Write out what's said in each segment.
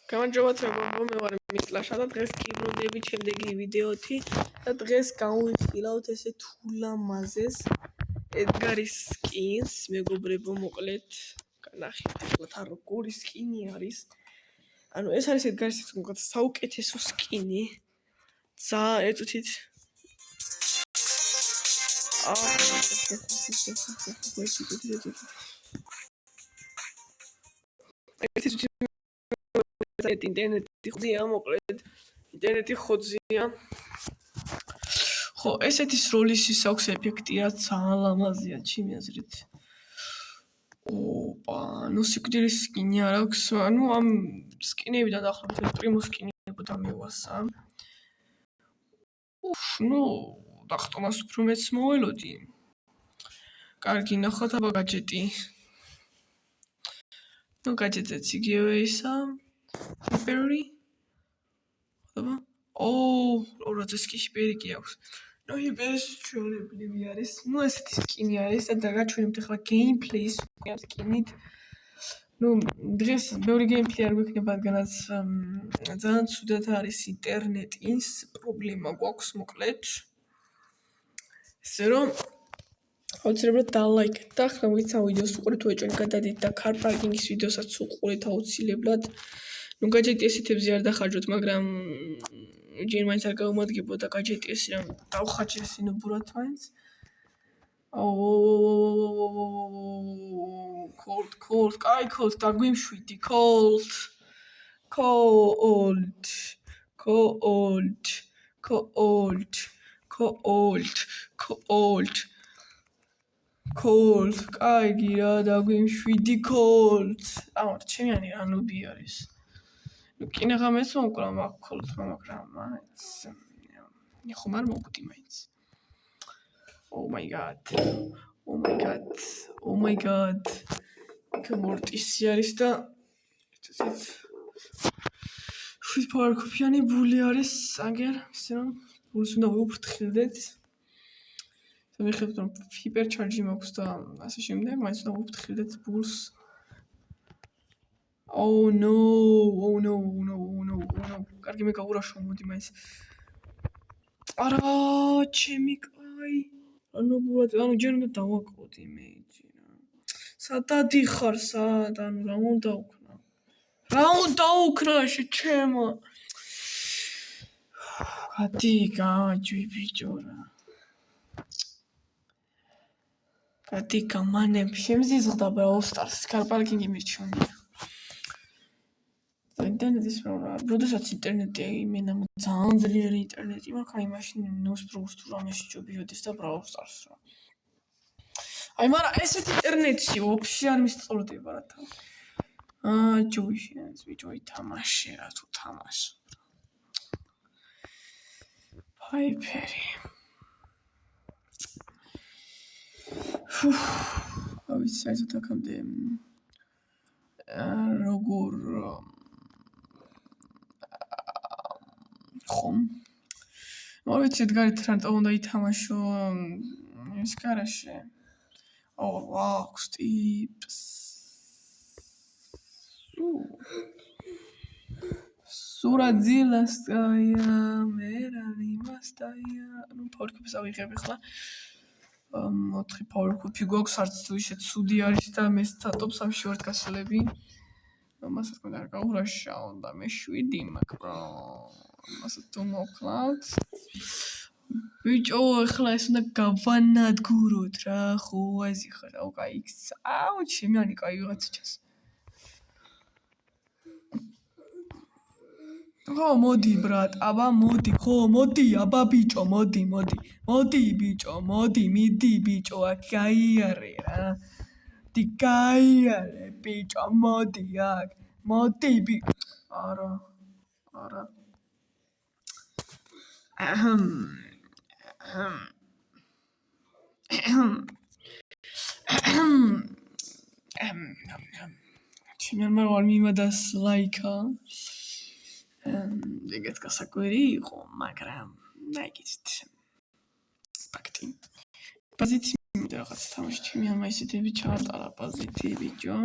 გამარჯობა, მე ვარ მისლაშა და დღეს გიბრუნდებით შემდეგი ვიდეოთი და დღეს გავიხილავთ ესე თულამაზეს ედგარის სკინს, მეგობრებო, მოკლედ განახილეთ რა როგორი სკინი არის. ანუ ეს არის ედგარის თქვათ საუკეთესო სკინი. ეწუთით ინტერნეტი ხოძია, მოკლედ ინტერნეტი ხოძია. ხო, ესეთის როლის ის აქვს ეფექტი, რაც ძალიან ლამაზია ჩემი აზრით. ნუ სიკვდილის სკინი არ აქვს, ანუ ამ სკინებიდან დაახლოებით პრიმო სკინებოდა მევასა. ნუ დახტომას უფრო მეც მოველოდი. კარგი, ნახოთ აბა გაჯეტი. ნუ გაჯეტეც იგივე ისა. ჰიპერი. აბა. 200 ჰიპერი აქვს. ნუ ჰიპერის ჩვეულებრივი არის. ნუ ესეთი სკინი არის და დაგაჩვენებთ ახლა გეიმპლეის სკინით. ნუ დღეს ბევრი გეიმპლეი არ გვექნება, რადგანაც ძალიან ცუდად არის ინტერნეტის პრობლემა გვაქვს მოკლედ. ესე რომ აუცილებლად დალაიქეთ და ახლა ვიცა ვიდეოს უყურეთ უეჭველი გადადით და car parking-ის ვიდეოსაც უყურეთ აუცილებლად. ნუ გაჯეტი ესეთებზე არ დახარჯოთ, მაგრამ ჯერ მაინც არ გაუმადგებოდა გაჯეტი ესე რომ დავხარჯე სინებურად მაინც. Cold, cold, დაგვიმშვიდი, cold. Კაიგი რა დაგვიმშვიდი cold. ჩემიანი რა ნუბი არის. ნუ კინაღამეს მოკლა მაგ cold, მაგრამ მაინც ხომ არ მოგვდი მაინც. Oh my god. მორტისი არის და ესეც power coffee-ანი ბული არის, აგერ, ისე რომ ბულს უნდა ვუფრთხილდეთ. მიხებთ რომ ჰიპერჩარჯი მაქვს და ასე შემდეგ, მაინც უნდა ვუფრთხილდეთ ბულს. Oh no. კარგი მე გავურაშო, მოდი მაინც. არა, ჩემი კაი. ანუ ჯერ უნდა დავაკვოდი მე ჯერა. სად ადიხარ, სად? ანუ რა უნდა უკნა? შეჩემა. გადი, გაჯვი ბიჭო რა. გადი გამანებ, შემზიზღდა Brawl Stars, car parking-ი მირჩევნია. ინტერნეტის პრობლემა. როდესაც ინტერნეტი იმენა ძალიან ძლიერი ინტერნეტი მაქვს, აი მაშინ ნოსბროს თუ რამეში ჯობიოდეს და Brawl Stars რა. აი მაგრამ ესეთ ინტერნეტში ვაფშე არ მისწორდება რა თან. ჯოიშენს ბიჭო ითამაშე რა თუ თამაშ. ფაიფერი. ავიცი საერთოდ აქამდე როგორ ხომ მოვიცი ედგარით რატო უნდა ითამაშო ის გარაშე აქვს ტიპს სურაძილასკაია მერალიმასტაია ნუ პორკებს ავიღებ ახლა 4 power coffee გვაქვს არც თუ ისე ცუდი არის და მე სტატოპს ამ შორტ გასლები მასაც მგონი არ გაურაშაო და მე 7 მაგრამ მასაც თუ მოკლავთ ბიჭო ახლა ეს უნდა გავანადგუროთ რა ხო აზი ხარ კაი ჩემი ანი კაი ვიღაცა ჩას ხო მოდი ბრატ აბა მოდი ხო მოდი აბა ბიჭო მოდი ბიჭო მიდი ბიჭო აქ გაიარე რა გაიარე ბიჭო მოდი აქ მოდი არა ჩემი არ მიმადას ლაიკა ეგეც გასაკვირი იყო, მაგრამ ნაიგეთ. ფაქტი. პოზიცია რაღაც თამაში ჩემი ამ ისეთები ჩაატარა პოზიტივი ბიჭო.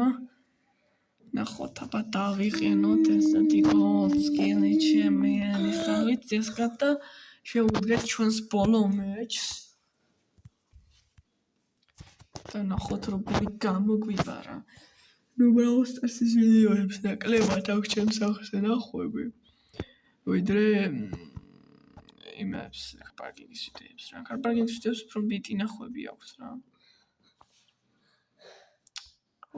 ნახოთ, აბა დავიყენოთ ესეთი გოლდსკინი ჩემიანი, სამით წესკად და შევუდგეთ ჩვენს ბოლო მეჩს. და ნახოთ როგორი გამოგვიბარა. ნუ Brawl Stars-ის ვიდეოებს ნაკლებად აქვს ჩემს სახლზე ნახვები. ვიდრე იმებს კარპარკინგის ვიდეოებს რა. კარპარკინგის ვიდეოებს უფრო ბიტი ნახვები აქვს რა.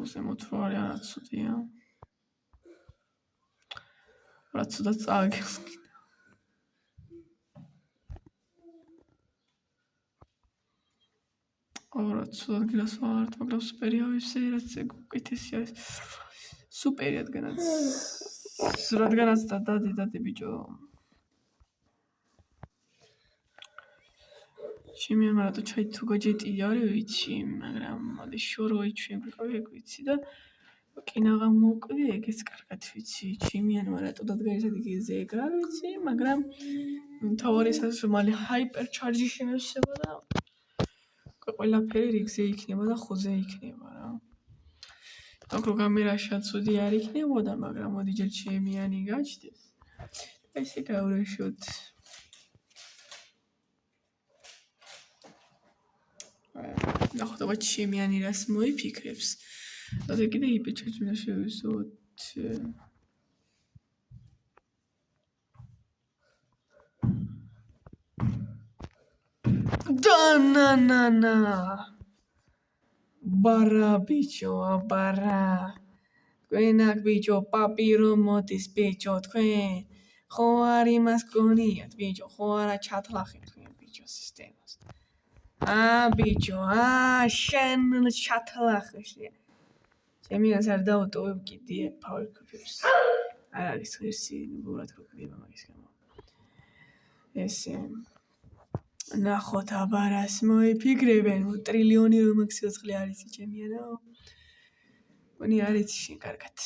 უზემოთ რო არის არა ცუდია. რა ცუდად წააგებს კიდე. რა ცუდად გილას ვარ, მაგრამ სუპერია ვიფსე, რაც ეგ უკეთესი არის. სუპერი რადგანაც დადი ბიჭო. ჩემი ამარატო ჩაი თუ გაჯეტი არის ვიცი, მაგრამ მოდი შოროი ჩვენ გვიყავი ვიცი და კინაღა მოკვდი ეგეც კარგად ვიცი. ჩემი ამარატო დადგაისად იგეზე ეგ არ ვიცი, მაგრამ თავარი ის მალე ჰაიპერ ჩარჯი შემევსება და ყველაფერი რიგზე იქნება და ხოზე იქნება რა. აქ რო კამერაშა ცუდი არ იქნებოდა, მაგრამ მოდი ჯერ ჩემიანი გაჩნდეს. ესე გავრეშოთ. ნახოთ აბა ჩემიანი რას მოიფიქრებს. და კიდე იპეჩეთ უნდა შევიზოთ. და ბარა ბიჭო, ბარა. თქვენ აქ ბიჭო, პაპირო მოდის ბიჭო, თქვენ. ხო არ იმას გონიათ ბიჭო, ხო არა ჩათლახეთ თქვენ ბიჭო სისტემას. ბიჭო, შენ ჩათლახე. ჩემიანს არ დაუტოვებ კიდე power creepers. არ არის ღირსი, ნუბურად რო კდება მაგის გამო. ესე ნახოთ აბა რას მოიფიქრებენ, ტრილიონი რომ აქ სიოცხლე არის ჩემიანო. მoni არის შენ კარგად.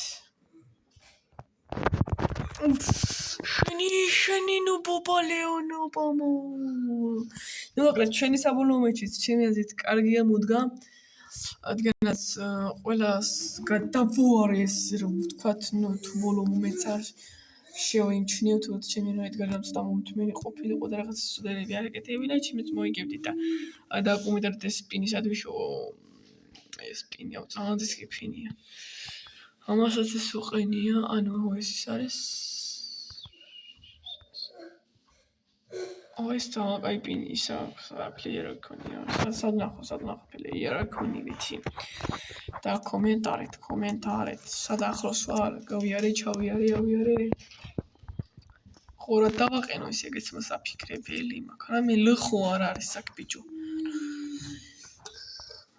შენი ნუ ბობალეონო ბომო. ნუ მოკლედ ჩვენი საბოლოო მეჩიც ჩემიანზეც კარგია მოდგა. რადგანაც ყველას გადავუარეს რომ ვთქვათ, ნუ თუ ბოლო მომენტს არ შევიმჩნიო თუ ჩემი რა ედგარამ წამომთმენი ყოფილიყო და რაღაც სუდელები არ ეკეთებინა, ჩემიც მოიგებდი და დააკუმიტებდი სპინისად ვიშო. ეს სპინია, ძალიან სკიფინია. ამასაც ეს უყენია, ანუ ეს ის არის. ეს ძალიან კაი პინი ისა, პლეიერი ქონია. სად ნახო პლეიერი ქონი ვიცი. და კომენტარით. სად ახლოს ვარ, გავიარე, ჩავიარე. ხო რა დავაყენო ის ეგეც მოსაფიქრებელი, მაგრამ მე ლხო არ არის აქ ბიჭო.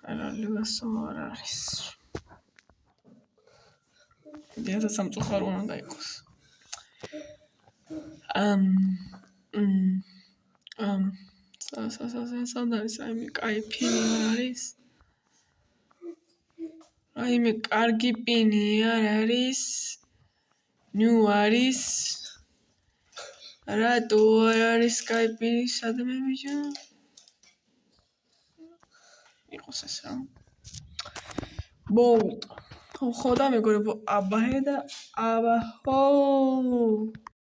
არა ლხო არ არის. დიახ, სამწუხარო უნდა იყოს. სად არის აიმე კაი პინი არის? აიმე კარგი პინი არ არის? ნუ არის? რატო არ არის კაი პინი სადმე ბიჭო? იყოს ეს რა. ბოლტ. ხო და მეგობრებო, აბა და აბა ხო.